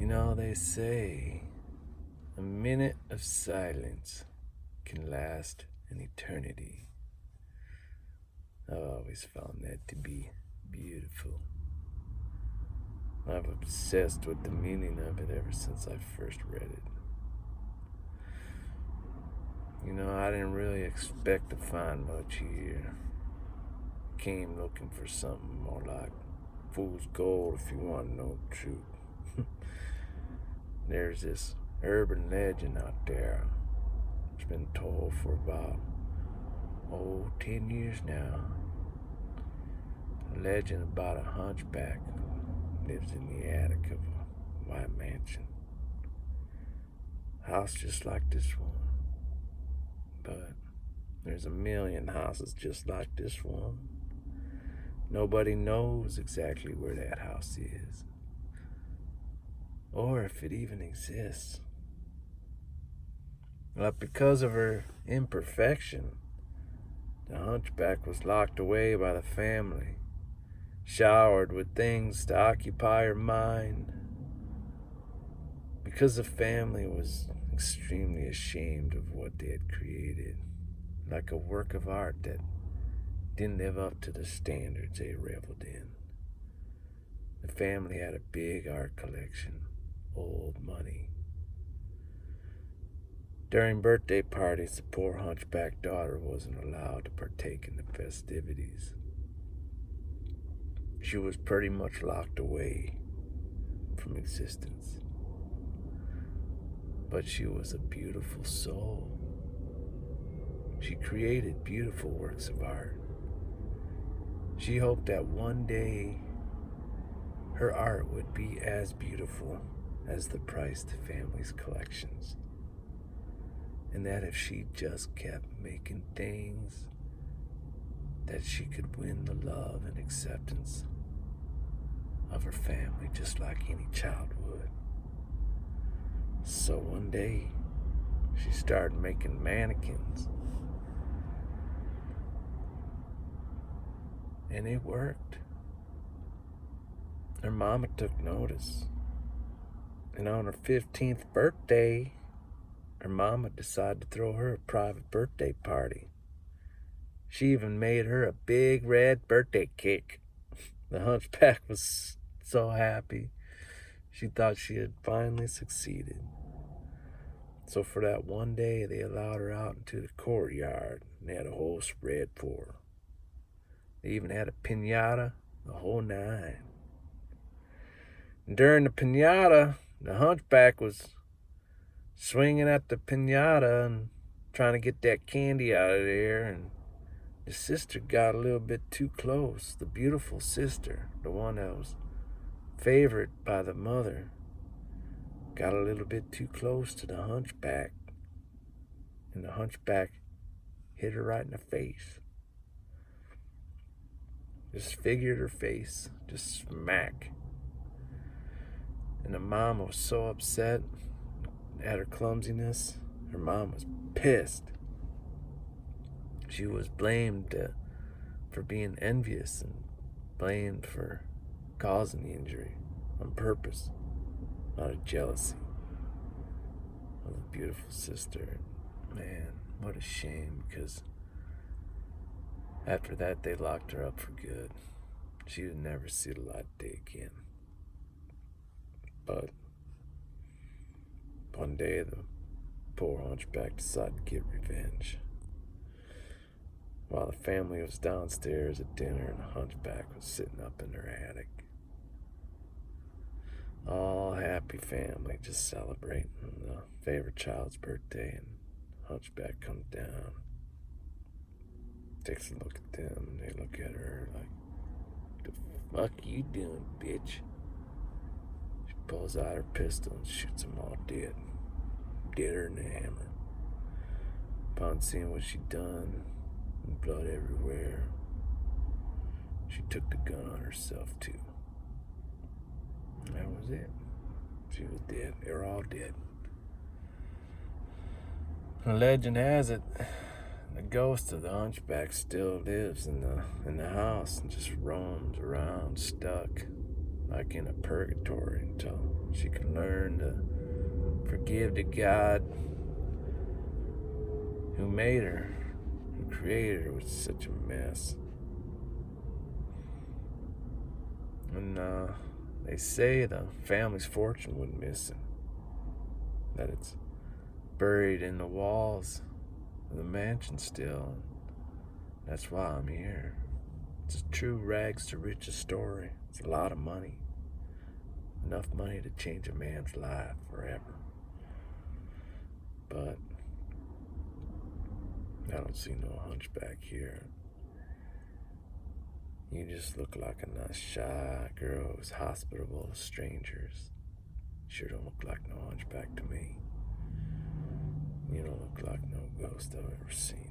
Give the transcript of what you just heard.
You know, they say a minute of silence can last an eternity. I've always found that to be beautiful. I've obsessed with the meaning of it ever since I first read it. You know, I didn't really expect to find much here. Came looking for something more like fool's gold, if you want to know the truth. There's this urban legend out there. It's been told for about 10 years now. A legend about a hunchback who lives in the attic of a white mansion. House just like this one. But there's a million houses just like this one. Nobody knows exactly where that house is, or if it even exists. But because of her imperfection, the hunchback was locked away by the family, showered with things to occupy her mind, because the family was extremely ashamed of what they had created, like a work of art that didn't live up to the standards they reveled in. The family had a big art collection, old money. During birthday parties, the poor hunchback daughter wasn't allowed to partake in the festivities. She was pretty much locked away from existence. But she was a beautiful soul. She created beautiful works of art. She hoped that one day her art would be as beautiful as the prized family's collections. And that if she just kept making things, that she could win the love and acceptance of her family just like any child would. So one day, she started making mannequins. And it worked. Her mama took notice. And on her 15th birthday, her mama decided to throw her a private birthday party. She even made her a big red birthday cake. The hunchback was so happy. She thought she had finally succeeded. So for that one day, they allowed her out into the courtyard and they had a whole spread for her. They even had a piñata, the whole nine. And during the piñata, the hunchback was swinging at the piñata and trying to get that candy out of there, and the sister got a little bit too close. The beautiful sister, the one that was favored by the mother, got a little bit too close to the hunchback, and the hunchback hit her right in the face. Disfigured her face, just smack. And the mom was so upset at her clumsiness. Her mom was pissed. She was blamed for being envious and blamed for causing the injury on purpose, out of jealousy of the beautiful sister. Man, what a shame, because after that they locked her up for good. She would never see the light of day again. But one day the poor hunchback decided to get revenge. While the family was downstairs at dinner and the hunchback was sitting up in her attic. All happy family, just celebrating the favorite child's birthday, and hunchback comes down, takes a look at them, and they look at her like, "The fuck you doing, bitch?" She pulls out her pistol and shoots them all dead. Deader than a hammer. Upon seeing what she'd done, and blood everywhere, she took the gun on herself too. And that was it. She was dead. They were all dead. The legend has it, the ghost of the hunchback still lives in the house and just roams around stuck like in a purgatory, until she can learn to forgive the God who made her, who created her with such a mess. And they say the family's fortune went missing, that it's buried in the walls of the mansion still. That's why I'm here. It's a true rags to riches story. It's a lot of money. Enough money to change a man's life forever. But I don't see no hunchback here. You just look like a nice shy girl who's hospitable to strangers. Sure don't look like no hunchback to me. You don't look like no ghost I've ever seen.